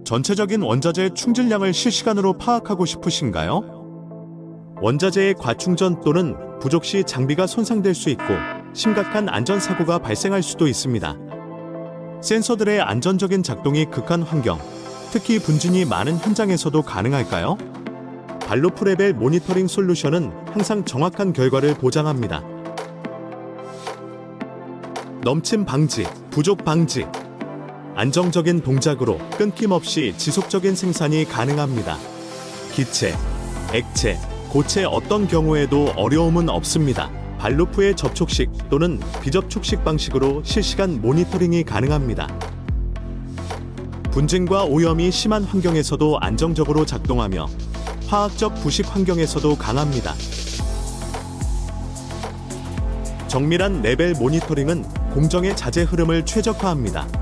전체적인 원자재 충질량을 실시간으로 파악하고 싶으신가요? 원자재의 과충전 또는 부족 시 장비가 손상될 수 있고 심각한 안전사고가 발생할 수도 있습니다. 센서들의 안전적인 작동이 극한 환경, 특히 분진이 많은 현장에서도 가능할까요? 발로프 레벨 모니터링 솔루션은 항상 정확한 결과를 보장합니다. 넘침 방지, 부족 방지, 안정적인 동작으로 끊김없이 지속적인 생산이 가능합니다. 기체, 액체, 고체 어떤 경우에도 어려움은 없습니다. 발루프의 접촉식 또는 비접촉식 방식으로 실시간 모니터링이 가능합니다. 분진과 오염이 심한 환경에서도 안정적으로 작동하며 화학적 부식 환경에서도 강합니다. 정밀한 레벨 모니터링은 공정의 자재 흐름을 최적화합니다.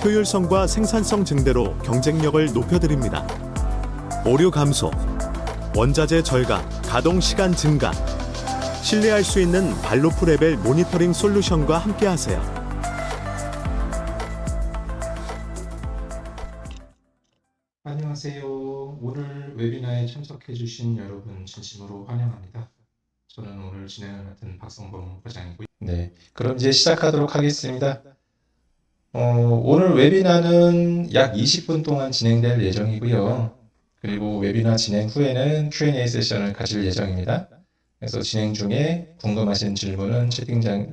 효율성과 생산성 증대로 경쟁력을 높여드립니다. 오류 감소, 원자재 절감, 가동 시간 증가, 신뢰할 수 있는 발로프 레벨 모니터링 솔루션과 함께하세요. 안녕하세요. 오늘 웨비나에 참석해주신 여러분 진심으로 환영합니다. 저는 오늘 진행을 맡은 박성범 과장이고요. 네, 그럼 이제 시작하도록 하겠습니다. 오늘 웨비나는 약 20분 동안 진행될 예정이고요. 그리고 웨비나 진행 후에는 Q&A 세션을 가질 예정입니다. 그래서 진행 중에 궁금하신 질문은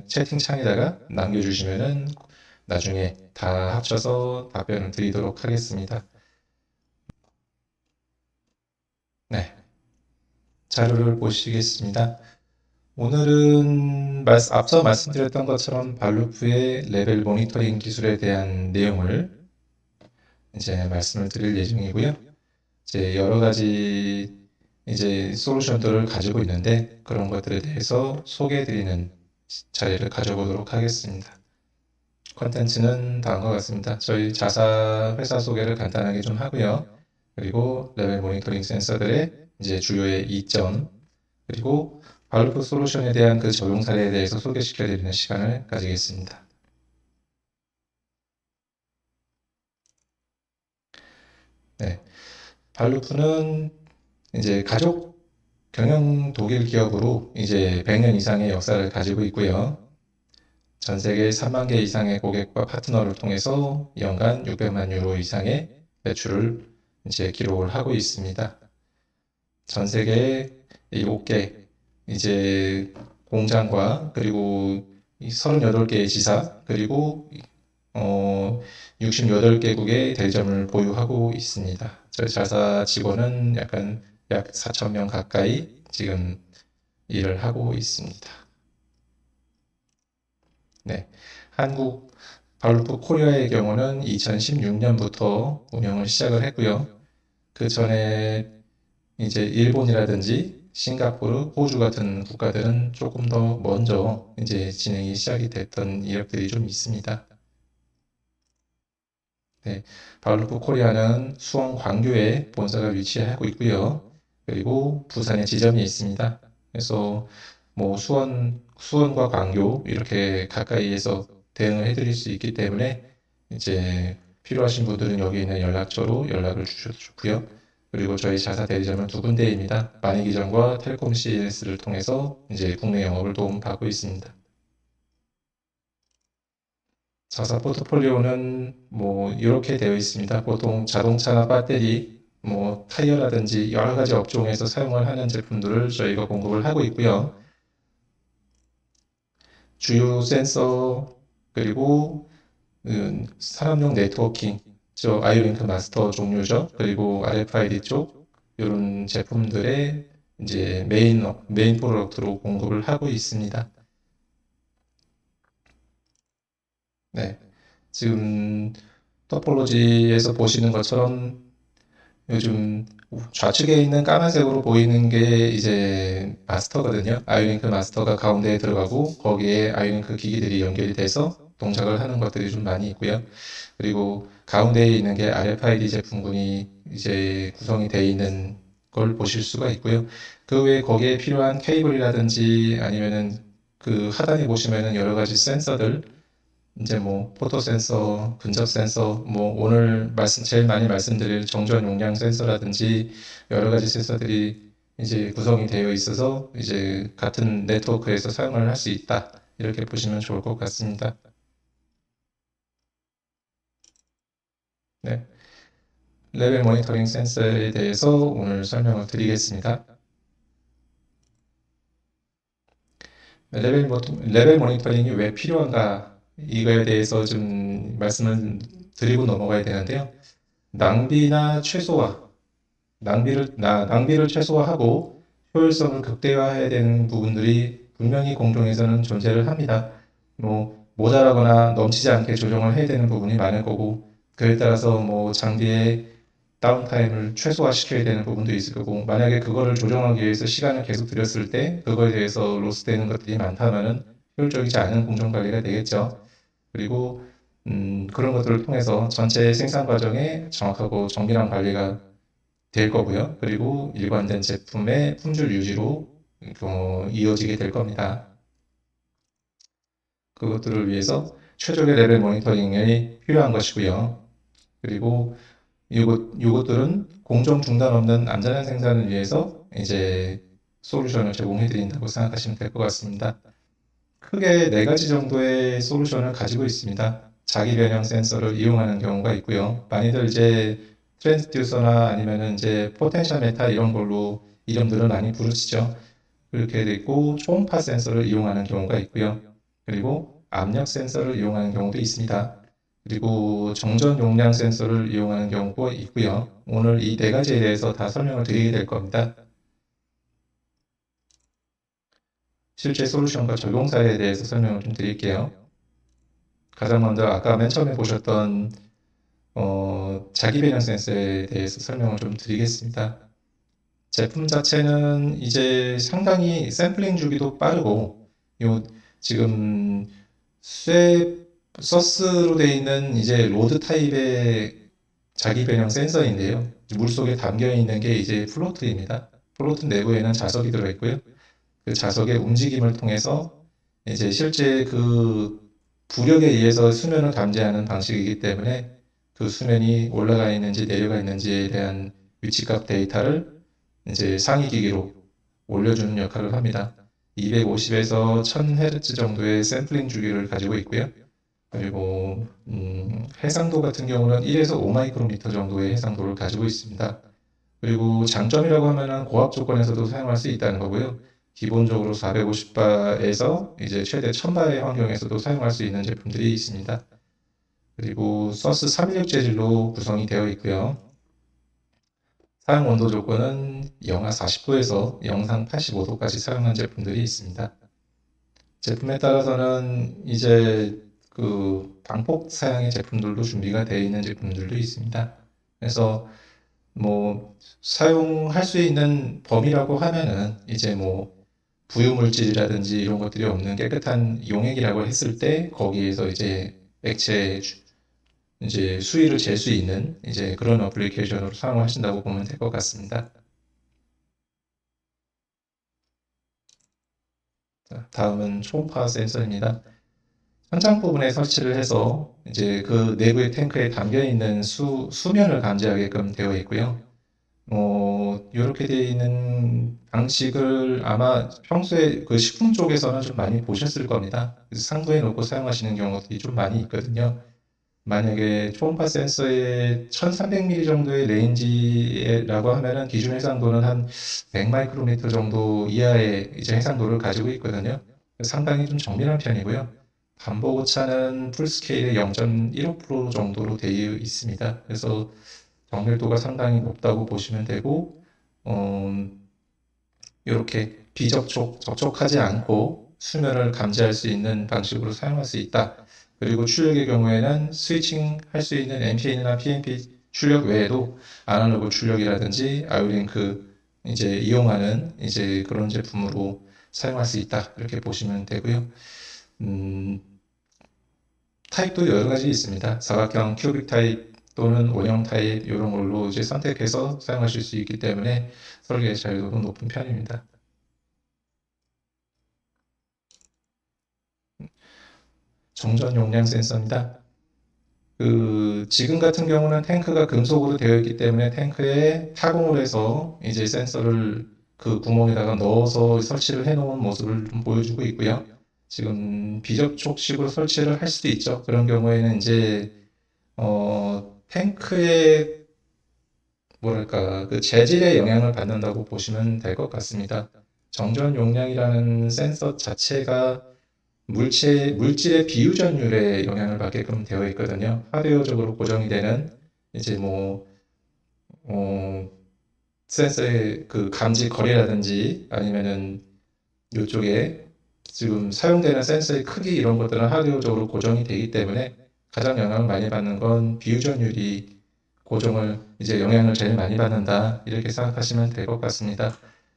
채팅창에다가 남겨주시면은 나중에 다 합쳐서 답변을 드리도록 하겠습니다. 네, 자료를 보시겠습니다. 오늘은 앞서 말씀드렸던 것처럼 발루프의 레벨 모니터링 기술에 대한 내용을 이제 말씀을 드릴 예정이고요. 이제 여러 가지 이제 솔루션들을 가지고 있는데 그런 것들에 대해서 소개해드리는 자리를 가져보도록 하겠습니다. 컨텐츠는 다음과 같습니다. 저희 자사 회사 소개를 간단하게 좀 하고요. 그리고 레벨 모니터링 센서들의 이제 주요의 이점, 그리고 발루프 솔루션에 대한 그 적용 사례에 대해서 소개시켜드리는 시간을 가지겠습니다. 네, 발루프는 이제 가족 경영 독일 기업으로 이제 100년 이상의 역사를 가지고 있고요. 전 세계 3만 개 이상의 고객과 파트너를 통해서 연간 600만 유로 이상의 매출을 이제 기록을 하고 있습니다. 전 세계 7개 이제 공장과 그리고 38개의 지사 그리고 68개국의 대리점을 보유하고 있습니다. 저희 자사 직원은 약 4,000명 가까이 지금 일을 하고 있습니다. 네, 한국 발루프 코리아의 경우는 2016년부터 운영을 시작을 했고요. 그 전에 이제 일본이라든지 싱가포르, 호주 같은 국가들은 조금 더 먼저 이제 진행이 시작이 됐던 이력들이 좀 있습니다. 네, 발루프 코리아는 수원 광교에 본사가 위치하고 있고요. 그리고 부산에 지점이 있습니다. 그래서 뭐 수원과 광교 이렇게 가까이에서 대응을 해드릴 수 있기 때문에 이제 필요하신 분들은 여기 있는 연락처로 연락을 주셔도 좋고요. 그리고 저희 자사 대리점은 2군데입니다. 마니기전과 텔콤 CNS를 통해서 이제 국내 영업을 도움받고 있습니다. 자사 포트폴리오는 뭐 이렇게 되어 있습니다. 보통 자동차나 배터리, 뭐 타이어라든지 여러 가지 업종에서 사용을 하는 제품들을 저희가 공급을 하고 있고요. 주요 센서 그리고 산업용 네트워킹, 저 아이오링크 마스터 종류죠. 그리고 RFID 쪽 이런 제품들의 이제 메인 프로덕트로 공급을 하고 있습니다. 네, 지금 토폴로지에서 보시는 것처럼 요즘 좌측에 있는 까만색으로 보이는 게 이제 마스터거든요. 아이오링크 마스터가 가운데에 들어가고 거기에 아이오링크 기기들이 연결이 돼서 동작을 하는 것들이 좀 많이 있고요. 그리고 가운데에 있는 게 RFID 제품군이 이제 구성이 되어 있는 걸 보실 수가 있고요. 그 외에 거기에 필요한 케이블이라든지 아니면은 그 하단에 보시면은 여러 가지 센서들 이제 뭐 포토 센서, 근접 센서, 뭐 오늘 제일 많이 말씀드릴 정전 용량 센서라든지 여러 가지 센서들이 이제 구성이 되어 있어서 이제 같은 네트워크에서 사용을 할 수 있다. 이렇게 보시면 좋을 것 같습니다. 네. 레벨 모니터링 센서에 대해서 오늘 설명을 드리겠습니다. 레벨 모니터링이 왜 필요한가? 이거에 대해서 좀 말씀을 드리고 넘어가야 되는데요. 낭비나 최소화, 낭비를 최소화하고 효율성을 극대화해야 되는 부분들이 분명히 공정에서는 존재를 합니다. 뭐 모자라거나 넘치지 않게 조정을 해야 되는 부분이 많을 거고, 그에 따라서 뭐 장비의 다운타임을 최소화시켜야 되는 부분도 있을 거고, 만약에 그거를 조정하기 위해서 시간을 계속 들였을 때 그거에 대해서 로스되는 것들이 많다면은 효율적이지 않은 공정 관리가 되겠죠. 그리고 그런 것들을 통해서 전체 생산 과정에 정확하고 정밀한 관리가 될 거고요. 그리고 일관된 제품의 품질 유지로 이어지게 될 겁니다. 그것들을 위해서 최적의 레벨 모니터링이 필요한 것이고요. 그리고 이것들은 공정 중단 없는 안전한 생산을 위해서 이제 솔루션을 제공해 드린다고 생각하시면 될 것 같습니다. 크게 네 가지 정도의 솔루션을 가지고 있습니다. 자기 변형 센서를 이용하는 경우가 있고요. 많이들 이제 트랜스듀서나 아니면은 이제 포텐셜 메타 이런 걸로 이름들을 많이 부르시죠. 그렇게 돼 있고 초음파 센서를 이용하는 경우가 있고요. 그리고 압력 센서를 이용하는 경우도 있습니다. 그리고 정전 용량 센서를 이용하는 경우도 있고요. 오늘 이 네 가지에 대해서 다 설명을 드리게 될 겁니다. 실제 솔루션과 적용 사례에 대해서 설명을 좀 드릴게요. 가장 먼저 아까 맨 처음에 보셨던 자기 변형 센서에 대해서 설명을 좀 드리겠습니다. 제품 자체는 이제 상당히 샘플링 주기도 빠르고, 요 지금 쇠 서스로 되어 있는 이제 로드 타입의 자기 변형 센서인데요. 물속에 담겨 있는 게 이제 플로트입니다. 플로트 내부에는 자석이 들어 있고요. 그 자석의 움직임을 통해서 이제 실제 그 부력에 의해서 수면을 감지하는 방식이기 때문에 그 수면이 올라가 있는지 내려가 있는지에 대한 위치값 데이터를 이제 상위 기기로 올려주는 역할을 합니다. 250에서 1000Hz 정도의 샘플링 주기를 가지고 있고요. 그리고 해상도 같은 경우는 1에서 5마이크로미터 정도의 해상도를 가지고 있습니다. 그리고 장점이라고 하면은 고압 조건에서도 사용할 수 있다는 거고요. 기본적으로 450바에서 이제 최대 1000바의 환경에서도 사용할 수 있는 제품들이 있습니다. 그리고 서스 316 재질로 구성이 되어 있고요. 사용 온도 조건은 영하 40도에서 영상 85도까지 사용한 제품들이 있습니다. 제품에 따라서는 이제 그 방폭 사양의 제품들도 준비가 되어 있는 제품들도 있습니다. 그래서 뭐 사용할 수 있는 범위라고 하면은 이제 뭐 부유물질이라든지 이런 것들이 없는 깨끗한 용액이라고 했을 때 거기에서 이제 액체 이제 수위를 잴 수 있는 이제 그런 어플리케이션으로 사용하신다고 보면 될 것 같습니다. 자, 다음은 초음파 센서입니다. 현장 부분에 설치를 해서 이제 그 내부의 탱크에 담겨 있는 수면을 감지하게끔 되어 있고요. 이렇게 되어 있는 방식을 아마 평소에 그 식품 쪽에서는 좀 많이 보셨을 겁니다. 그래서 상부에 놓고 사용하시는 경우들이 좀 많이 있거든요. 만약에 초음파 센서의 1300mm 정도의 레인지라고 하면은 기준 해상도는 한 100마이크로미터 정도 이하의 이제 해상도를 가지고 있거든요. 상당히 좀 정밀한 편이고요. 반복 오차는 풀스케일의 0.15% 정도로 되어 있습니다. 그래서 정밀도가 상당히 높다고 보시면 되고, 이렇게 접촉하지 않고 수면을 감지할 수 있는 방식으로 사용할 수 있다. 그리고 출력의 경우에는 스위칭 할 수 있는 NPN이나 PNP 출력 외에도 아날로그 출력이라든지 아이오링크 이제 이용하는 이제 그런 제품으로 사용할 수 있다. 이렇게 보시면 되고요. 타입도 여러 가지 있습니다. 사각형 큐빅 타입 또는 원형 타입 이런 걸로 이제 선택해서 사용하실 수 있기 때문에 설계 자유도도 높은 편입니다. 정전 용량 센서입니다. 지금 같은 경우는 탱크가 금속으로 되어 있기 때문에 탱크에 타공을 해서 이제 센서를 그 구멍에다가 넣어서 설치를 해 놓은 모습을 좀 보여주고 있고요. 지금 비접촉식으로 설치를 할 수도 있죠. 그런 경우에는 이제 탱크의 뭐랄까 그 재질에 영향을 받는다고 보시면 될 것 같습니다. 정전 용량이라는 센서 자체가 물질의 비유전율에 영향을 받게끔 되어 있거든요. 하드웨어적으로 고정이 되는 이제 어, 센서의 그 감지 거리라든지 아니면은 이쪽에 지금 사용되는 센서의 크기 이런 것들은 하드웨어적으로 고정이 되기 때문에 가장 영향을 많이 받는 건 비유전율이 고정을 이제 영향을 제일 많이 받는다 이렇게 생각하시면 될 것 같습니다.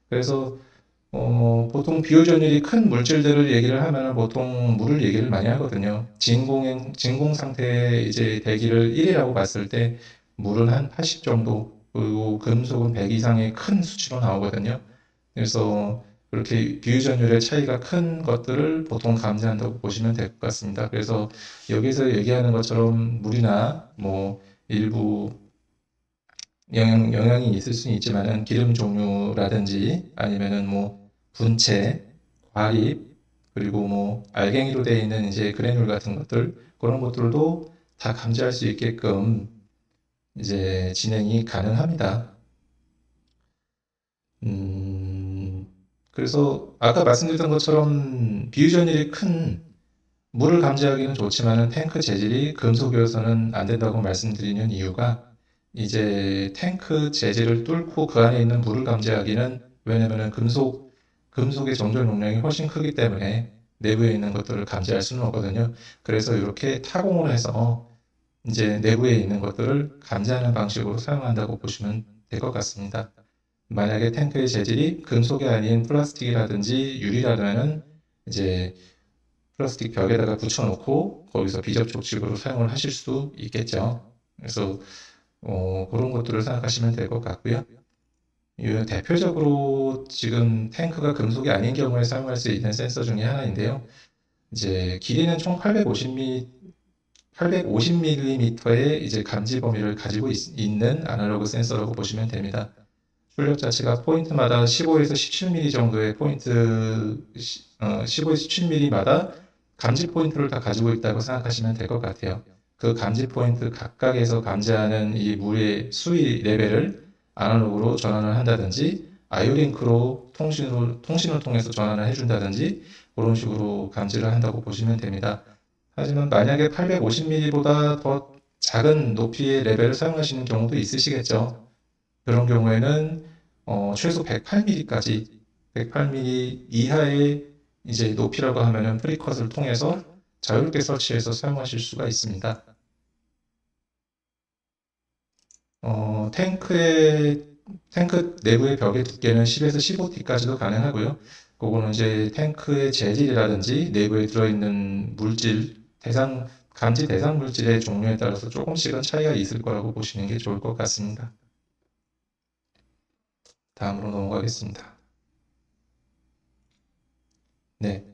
그래서 보통 비유전율이 큰 물질들을 얘기를 하면 보통 물을 얘기를 많이 하거든요. 진공 상태의 이제 대기를 1이라고 봤을 때 물은 한 80 정도, 그리고 금속은 100 이상의 큰 수치로 나오거든요. 그래서 그렇게 비유전율의 차이가 큰 것들을 보통 감지한다고 보시면 될 것 같습니다. 그래서 여기서 얘기하는 것처럼 물이나 뭐 일부 영향이 있을 수는 있지만은 기름 종류라든지 아니면은 뭐 분체, 과립, 그리고 뭐 알갱이로 되어 있는 이제 그래놀 같은 것들 그런 것들도 다 감지할 수 있게끔 이제 진행이 가능합니다. 그래서 아까 말씀드렸던 것처럼 비유전율이 큰 물을 감지하기는 좋지만은 탱크 재질이 금속이어서는 안 된다고 말씀드리는 이유가 이제 탱크 재질을 뚫고 그 안에 있는 물을 감지하기는 왜냐면은 금속의 정전 용량이 훨씬 크기 때문에 내부에 있는 것들을 감지할 수는 없거든요. 그래서 이렇게 타공을 해서 이제 내부에 있는 것들을 감지하는 방식으로 사용한다고 보시면 될 것 같습니다. 만약에 탱크의 재질이 금속이 아닌 플라스틱이라든지 유리라면은 이제 플라스틱 벽에다가 붙여놓고 거기서 비접촉식으로 사용을 하실 수 있겠죠. 그래서 그런 것들을 생각하시면 될 것 같고요. 대표적으로 지금 탱크가 금속이 아닌 경우에 사용할 수 있는 센서 중에 하나인데요. 이제 길이는 총 850mm의 이제 감지 범위를 가지고 있는 아날로그 센서라고 보시면 됩니다. 출력 자체가 포인트마다 15에서 17mm 정도의 15에서 17mm마다 감지 포인트를 다 가지고 있다고 생각하시면 될 것 같아요. 그 감지 포인트 각각에서 감지하는 이 물의 수위 레벨을 아날로그로 전환을 한다든지 아이오링크로 통신을 통해서 전환을 해준다든지 그런 식으로 감지를 한다고 보시면 됩니다. 하지만 만약에 850mm보다 더 작은 높이의 레벨을 사용하시는 경우도 있으시겠죠. 그런 경우에는 최소 108mm까지 108mm 이하의 이제 높이라고 하면은 프리컷을 통해서 자유롭게 설치해서 사용하실 수가 있습니다. 탱크 내부의 벽의 두께는 10에서 15T까지도 가능하고요. 그거는 이제 탱크의 재질이라든지 내부에 들어있는 감지 대상 물질의 종류에 따라서 조금씩은 차이가 있을 거라고 보시는 게 좋을 것 같습니다. 다음으로 넘어가겠습니다. 네.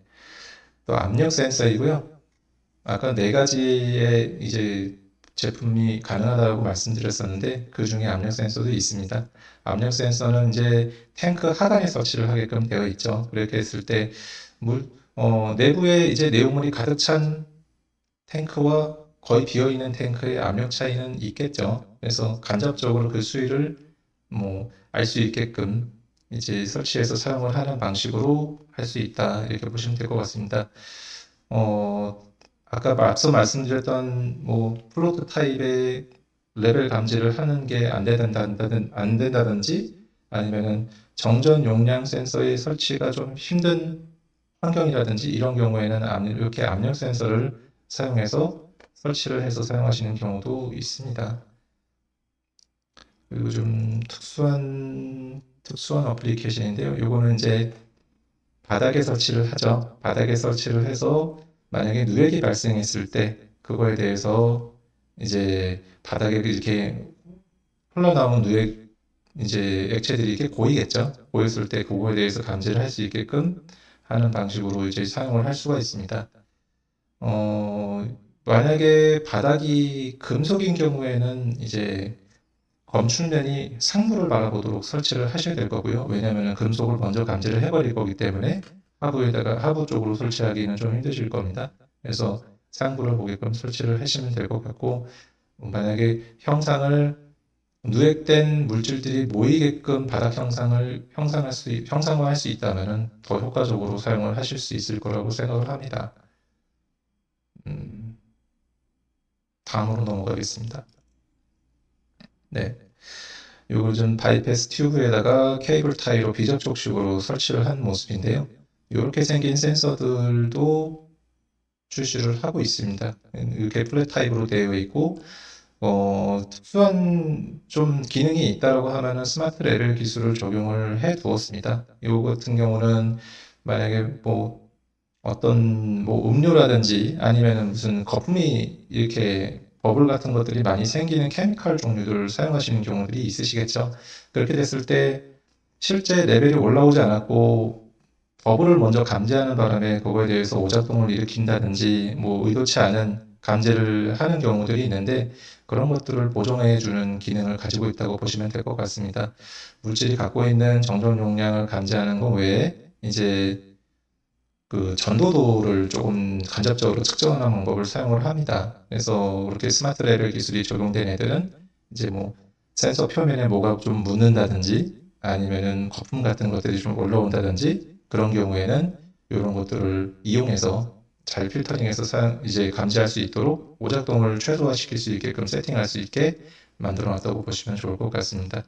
또 압력 센서이고요. 아까 네 가지의 이제 제품이 가능하다고 말씀드렸었는데 그 중에 압력 센서도 있습니다. 압력 센서는 이제 탱크 하단에 설치를 하게끔 되어 있죠. 그렇게 했을 때 내부에 이제 내용물이 가득 찬 탱크와 거의 비어 있는 탱크의 압력 차이는 있겠죠. 그래서 간접적으로 그 수위를 알 수 있게끔 이제 설치해서 사용을 하는 방식으로 할 수 있다 이렇게 보시면 될 것 같습니다. 아까 앞서 말씀드렸던 플로트 타입의 레벨 감지를 하는 게 안 된다든지 아니면은 정전 용량 센서의 설치가 좀 힘든 환경이라든지 이런 경우에는 이렇게 압력 센서를 사용해서 설치를 해서 사용하시는 경우도 있습니다. 그리고 좀 특수한 어플리케이션인데요. 요거는 이제 바닥에 설치를 하죠. 바닥에 설치를 해서 만약에 누액이 발생했을 때 그거에 대해서 이제 바닥에 이렇게 흘러나오는 누액 이제 액체들이 이렇게 고이겠죠. 고였을 때 그거에 대해서 감지를 할 수 있게끔 하는 방식으로 이제 사용을 할 수가 있습니다. 만약에 바닥이 금속인 경우에는 이제 검출면이 상부를 바라보도록 설치를 하셔야 될 거고요. 왜냐하면 금속을 먼저 감지를 해버릴 거기 때문에 하부 쪽으로 설치하기는 좀 힘드실 겁니다. 그래서 상부를 보게끔 설치를 하시면 될 것 같고, 만약에 누액된 물질들이 모이게끔 바닥 형상화할 수 있다면 더 효과적으로 사용을 하실 수 있을 거라고 생각을 합니다. 다음으로 넘어가겠습니다. 네. 요즘 바이패스 튜브에다가 케이블 타이로 비접촉식으로 설치를 한 모습인데요. 이렇게 생긴 센서들도 출시를 하고 있습니다. 이렇게 플랫 타입으로 되어 있고, 특수한 좀 기능이 있다라고 하면은 스마트 레벨 기술을 적용을 해 두었습니다. 이거 같은 경우는 만약에 뭐 어떤 뭐 음료라든지 아니면은 무슨 거품이 이렇게 버블 같은 것들이 많이 생기는 케미칼 종류들을 사용하시는 경우들이 있으시겠죠. 그렇게 됐을 때 실제 레벨이 올라오지 않았고 버블을 먼저 감지하는 바람에 그거에 대해서 오작동을 일으킨다든지 뭐 의도치 않은 감지를 하는 경우들이 있는데, 그런 것들을 보정해 주는 기능을 가지고 있다고 보시면 될 것 같습니다. 물질이 갖고 있는 정전 용량을 감지하는 것 외에 이제 그 전도도를 조금 간접적으로 측정하는 방법을 사용을 합니다. 그래서 그렇게 스마트 레벨 기술이 적용된 애들은 이제 뭐 센서 표면에 뭐가 좀 묻는다든지 아니면은 거품 같은 것들이 좀 올라온다든지 그런 경우에는 이런 것들을 이용해서 잘 필터링해서 이제 감지할 수 있도록 오작동을 최소화시킬 수 있게끔 세팅할 수 있게 만들어 놨다고 보시면 좋을 것 같습니다.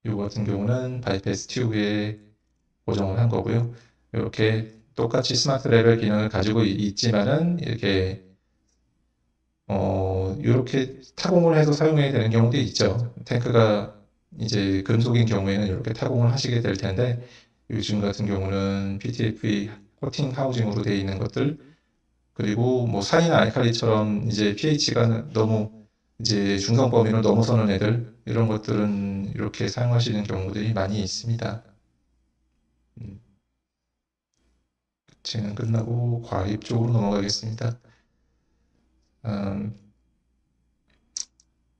이 같은 경우는 바이패스 튜브에 고정을 한 거고요. 이렇게 똑같이 스마트 레벨 기능을 가지고 있지만은 이렇게 타공을 해서 사용해야 되는 경우도 있죠. 탱크가 이제 금속인 경우에는 이렇게 타공을 하시게 될 텐데, 요즘 같은 경우는 PTFE 코팅 하우징으로 되어 있는 것들, 그리고 뭐 산이나 알칼리처럼 이제 pH가 너무 이제 중성 범위를 넘어서는 애들, 이런 것들은 이렇게 사용하시는 경우들이 많이 있습니다. 재능 끝나고 과입 쪽으로 넘어가겠습니다.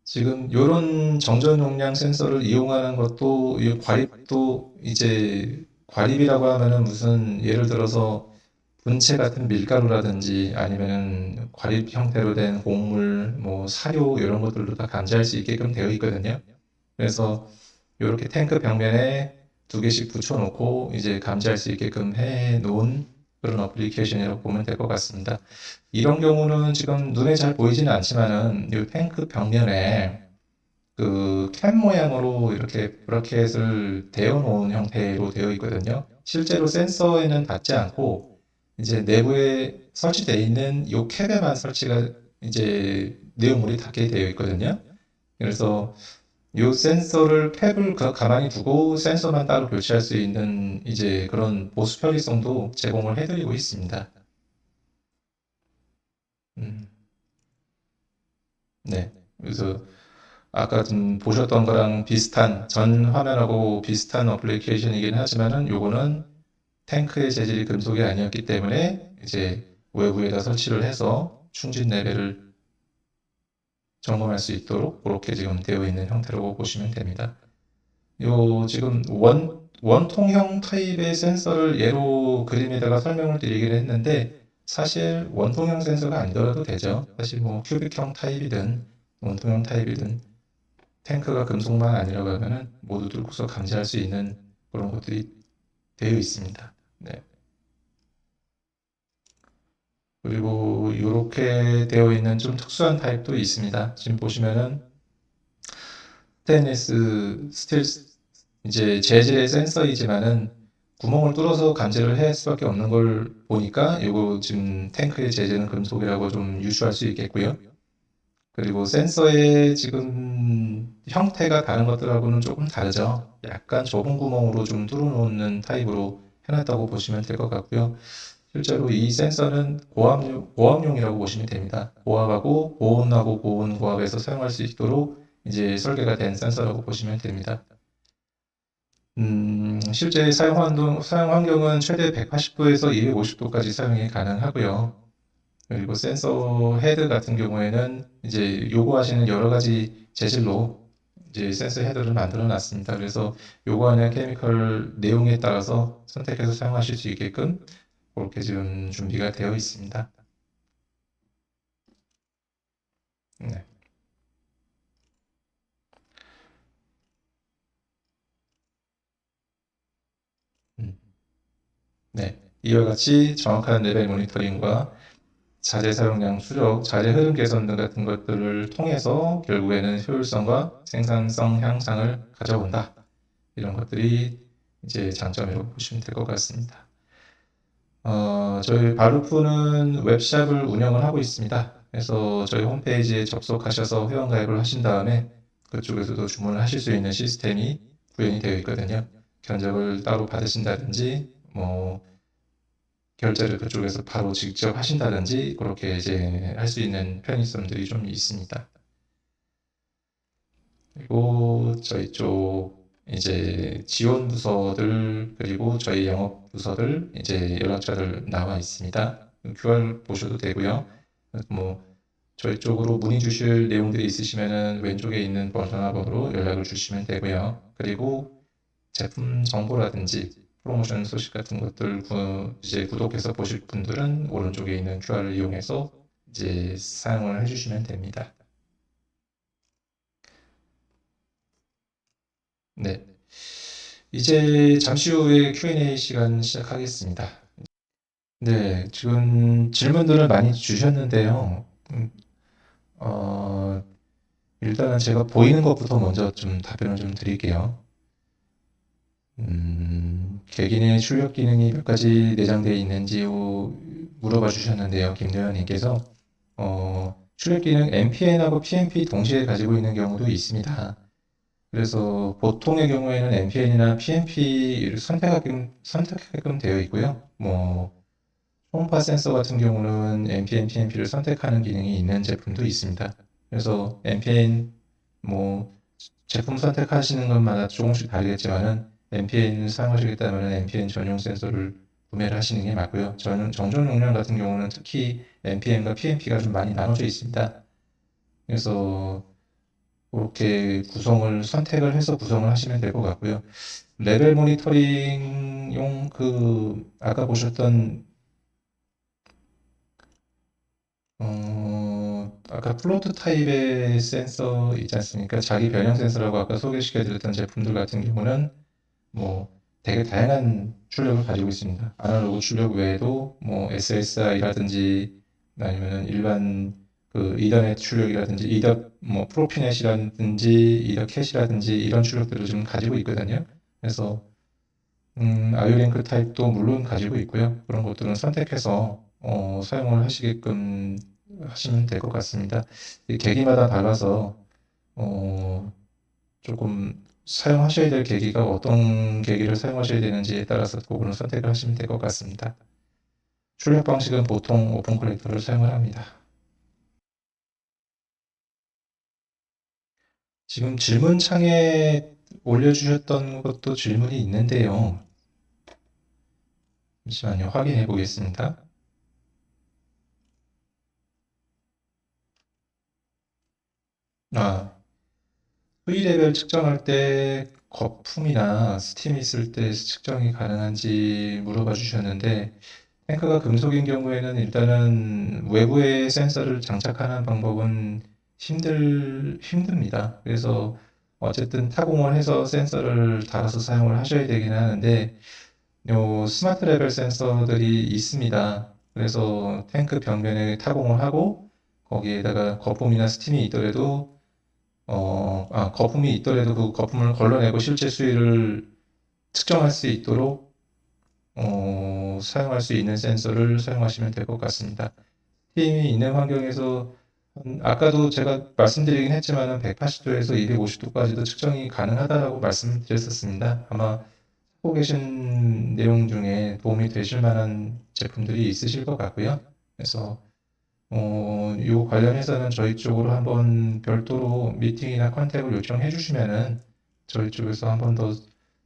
지금 이런 정전 용량 센서를 이용하는 것도 이 과립도 이제 과립이라고 하면은 무슨 예를 들어서 분체 같은 밀가루라든지 아니면은 과립 형태로 된 곡물, 뭐 사료 이런 것들도 다 감지할 수 있게끔 되어 있거든요. 그래서 이렇게 탱크 벽면에 2개씩 붙여놓고 이제 감지할 수 있게끔 해 놓은 그런 어플리케이션이라고 보면 될 것 같습니다. 이런 경우는 지금 눈에 잘 보이지는 않지만은 이 탱크 벽면에 그 캔 모양으로 이렇게 브라켓을 대어 놓은 형태로 되어 있거든요. 실제로 센서에는 닿지 않고 이제 내부에 설치되어 있는 이 캡에만 설치가 이제 내용물이 닿게 되어 있거든요. 그래서 이 센서를 캡을 가만히 두고 센서만 따로 교체할 수 있는 이제 그런 보수 편의성도 제공을 해드리고 있습니다. 네. 그래서 아까 좀 보셨던 거랑 비슷한 전 화면하고 비슷한 어플리케이션이긴 하지만은 요거는 탱크의 재질이 금속이 아니었기 때문에 이제 외부에다 설치를 해서 충진 레벨을 점검할 수 있도록 그렇게 지금 되어 있는 형태라고 보시면 됩니다. 요 지금 원통형 타입의 센서를 예로 그림에다가 설명을 드리긴 했는데, 사실 원통형 센서가 아니더라도 되죠. 사실 뭐 큐빅형 타입이든 원통형 타입이든 탱크가 금속만 아니라고 하면은 모두 뚫고서 감지할 수 있는 그런 것들이 되어 있습니다. 네. 그리고 이렇게 되어 있는 좀 특수한 타입도 있습니다. 지금 보시면은 스테인리스 스틸 이제 재질의 센서이지만은 구멍을 뚫어서 감지를 할 수밖에 없는 걸 보니까 이거 지금 탱크의 재질은 금속이라고 좀 유추할 수 있겠고요. 그리고 센서의 지금 형태가 다른 것들하고는 조금 다르죠. 약간 좁은 구멍으로 좀 뚫어놓는 타입으로 해놨다고 보시면 될 것 같고요. 실제로 이 센서는 고압용이라고 보시면 됩니다. 고압하고 고온하고 고온 고압에서 사용할 수 있도록 이제 설계가 된 센서라고 보시면 됩니다. 실제 사용 환경은 최대 180도에서 250도까지 사용이 가능하고요. 그리고 센서 헤드 같은 경우에는 이제 요구하시는 여러 가지 재질로 이제 센서 헤드를 만들어 놨습니다. 그래서 요구하는 케미컬 내용에 따라서 선택해서 사용하실 수 있게끔 그렇게 지금 준비가 되어 있습니다. 네. 음. 네. 이와 같이 정확한 레벨 모니터링과 자재 사용량 추적, 자재 흐름 개선 등 같은 것들을 통해서 결국에는 효율성과 생산성 향상을 가져온다. 이런 것들이 이제 장점이라고 보시면 될 것 같습니다. 저희 바루프는 웹샵을 운영을 하고 있습니다. 그래서 저희 홈페이지에 접속하셔서 회원가입을 하신 다음에 그쪽에서도 주문을 하실 수 있는 시스템이 구현이 되어 있거든요. 견적을 따로 받으신다든지, 뭐, 결제를 그쪽에서 바로 직접 하신다든지, 그렇게 이제 할 수 있는 편의성들이 좀 있습니다. 그리고 저희 쪽 이제 지원 부서들 그리고 저희 영업 부서들 이제 연락처들 나와 있습니다. QR 보셔도 되고요. 뭐 저희 쪽으로 문의 주실 내용들이 있으시면은 왼쪽에 있는 전화번호로 연락을 주시면 되고요. 그리고 제품 정보라든지 프로모션 소식 같은 것들 이제 구독해서 보실 분들은 오른쪽에 있는 QR을 이용해서 이제 사용을 해주시면 됩니다. 네. 이제 잠시 후에 Q&A 시간 시작하겠습니다. 네, 지금 질문들을 많이 주셨는데요. 어, 일단은 제가 보이는 것부터 먼저 좀 답변을 좀 드릴게요. 개기내 출력 기능이 몇 가지 내장되어 있는지 물어봐 주셨는데요. 김도현님께서 출력 기능 MPN하고 PNP 동시에 가지고 있는 경우도 있습니다. 그래서 보통의 경우에는 MPN이나 PNP를 선택하게끔 되어 있고요. 뭐 초음파 센서 같은 경우는 MPN, PNP를 선택하는 기능이 있는 제품도 있습니다. 그래서 MPN 뭐 제품 선택하시는 것마다 조금씩 다르겠지만은 MPN을 사용하시겠다면 MPN 전용 센서를 구매를 하시는 게 맞고요. 저는 정전 용량 같은 경우는 특히 MPN과 PNP가 좀 많이 나눠져 있습니다. 그래서 그렇게 선택을 해서 구성을 하시면 될 것 같고요. 레벨 모니터링용 아까 보셨던 아까 플로트 타입의 센서 있지 않습니까? 자기 변형 센서라고 아까 소개시켜 드렸던 제품들 같은 경우는 뭐 되게 다양한 출력을 가지고 있습니다. 아날로그 출력 외에도 뭐 SSI라든지 아니면 일반 이더넷 출력이라든지 뭐 프로피넷이라든지 이더캣이라든지 이런 출력들을 좀 가지고 있거든요. 그래서 아이오링크 타입도 물론 가지고 있고요. 그런 것들은 선택해서 사용을 하시게끔 하시면 될 것 같습니다. 이 계기마다 달라서 어, 조금 사용하셔야 될 계기가 어떤 계기를 사용하셔야 되는지에 따라서 그거는 선택을 하시면 될 것 같습니다. 출력 방식은 보통 오픈 컬렉터를 사용을 합니다. 지금 질문창에 올려주셨던 것도 질문이 있는데요. 잠시만요. 확인해 보겠습니다. 아, 수위 레벨 측정할 때 거품이나 스팀이 있을 때 측정이 가능한지 물어봐 주셨는데, 탱크가 금속인 경우에는 일단은 외부에 센서를 장착하는 방법은 힘듭니다. 그래서 어쨌든 타공을 해서 센서를 달아서 사용을 하셔야 되긴 하는데, 요 스마트 레벨 센서들이 있습니다. 그래서 탱크 벽면에 타공을 하고 거기에다가 거품이나 스팀이 있더라도 거품이 있더라도 그 거품을 걸러내고 실제 수위를 측정할 수 있도록 사용할 수 있는 센서를 사용하시면 될 것 같습니다. 스팀이 있는 환경에서 아까도 제가 말씀드리긴 했지만 180도에서 250도까지도 측정이 가능하다고 말씀드렸었습니다. 아마 하고 계신 내용 중에 도움이 되실 만한 제품들이 있으실 것 같고요. 그래서 이 관련해서는 저희 쪽으로 한번 별도로 미팅이나 컨택을 요청해 주시면은 저희 쪽에서 한번 더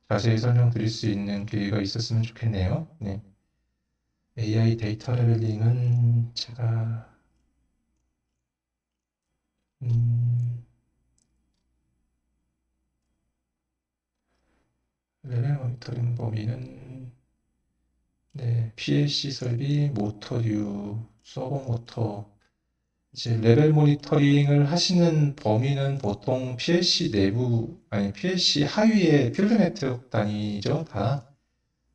자세히 설명드릴 수 있는 기회가 있었으면 좋겠네요. 네. AI 데이터 레벨링은 제가 레벨 모니터링 범위는 네, PLC 설비, 모터류, 서버 모터 이제 레벨 모니터링을 하시는 범위는 보통 PLC 내부 아니 PLC 하위의 필드 네트워크 단위죠, 다.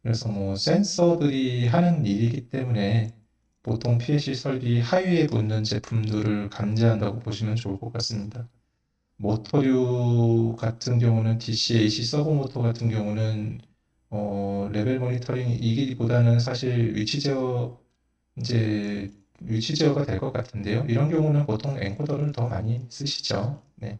그래서 뭐 센서들이 하는 일이기 때문에 보통 PLC 설비 하위에 붙는 제품들을 감지한다고 보시면 좋을 것 같습니다. 모터류 같은 경우는 DC-AC 서버 모터 같은 경우는 레벨 모니터링이기보다는 사실 이제 위치 제어가 될 것 같은데요. 이런 경우는 보통 엔코더를 더 많이 쓰시죠. 네.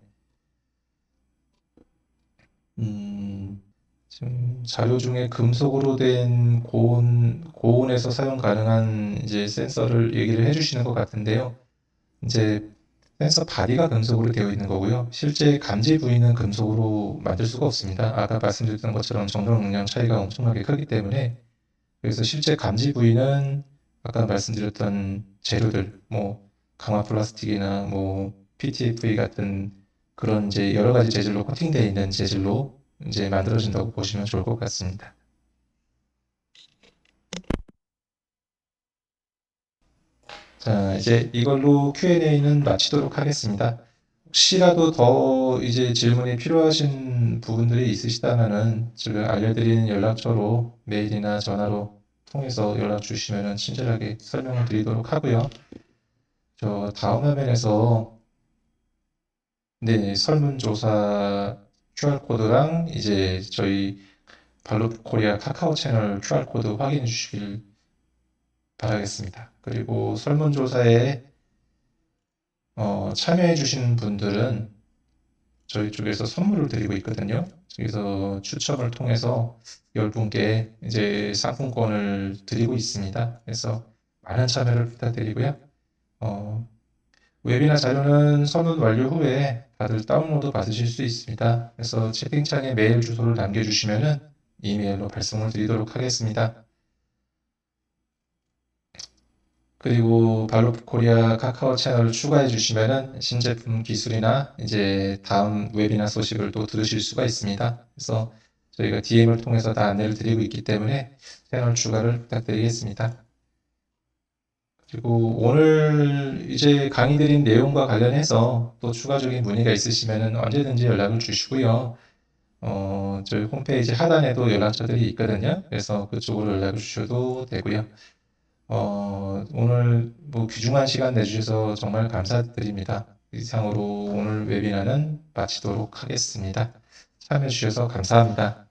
지금 자료 중에 금속으로 된 고온에서 사용 가능한 이제 센서를 얘기를 해주시는 것 같은데요. 이제 센서 바디가 금속으로 되어 있는 거고요. 실제 감지 부위는 금속으로 만들 수가 없습니다. 아까 말씀드렸던 것처럼 정정 능량 차이가 엄청나게 크기 때문에 그래서 실제 감지 부위는 아까 말씀드렸던 재료들, 뭐 강화 플라스틱이나 뭐 PTFE 같은 그런 이제 여러 가지 재질로 코팅되어 있는 재질로 이제 만들어진다고 보시면 좋을 것 같습니다. 자, 이제 이걸로 Q&A는 마치도록 하겠습니다. 혹시라도 더 이제 질문이 필요하신 부분들이 있으시다면은 제가 알려드리는 연락처로 메일이나 전화로 통해서 연락 주시면은 친절하게 설명을 드리도록 하고요. 저 다음 화면에서 네, 설문조사 QR코드랑 이제 저희 발로프 코리아 카카오 채널 QR코드 확인해 주시길 바라겠습니다. 그리고 설문조사에 참여해 주신 분들은 저희 쪽에서 선물을 드리고 있거든요. 그래서 추첨을 통해서 10분께 이제 상품권을 드리고 있습니다. 그래서 많은 참여를 부탁드리고요. 어, 웹이나 자료는 선언 완료 후에 다들 다운로드 받으실 수 있습니다. 그래서 채팅창에 메일 주소를 남겨주시면은 이메일로 발송을 드리도록 하겠습니다. 그리고 발로프 코리아 카카오 채널을 추가해 주시면은 신제품 기술이나 이제 다음 웹이나 소식을 또 들으실 수가 있습니다. 그래서 저희가 DM을 통해서 다 안내를 드리고 있기 때문에 채널 추가를 부탁드리겠습니다. 그리고 오늘 이제 강의 드린 내용과 관련해서 또 추가적인 문의가 있으시면은 언제든지 연락을 주시고요. 저희 홈페이지 하단에도 연락처들이 있거든요. 그래서 그쪽으로 연락을 주셔도 되고요. 오늘 뭐 귀중한 시간 내주셔서 정말 감사드립니다. 이상으로 오늘 웨비나는 마치도록 하겠습니다. 참여해 주셔서 감사합니다.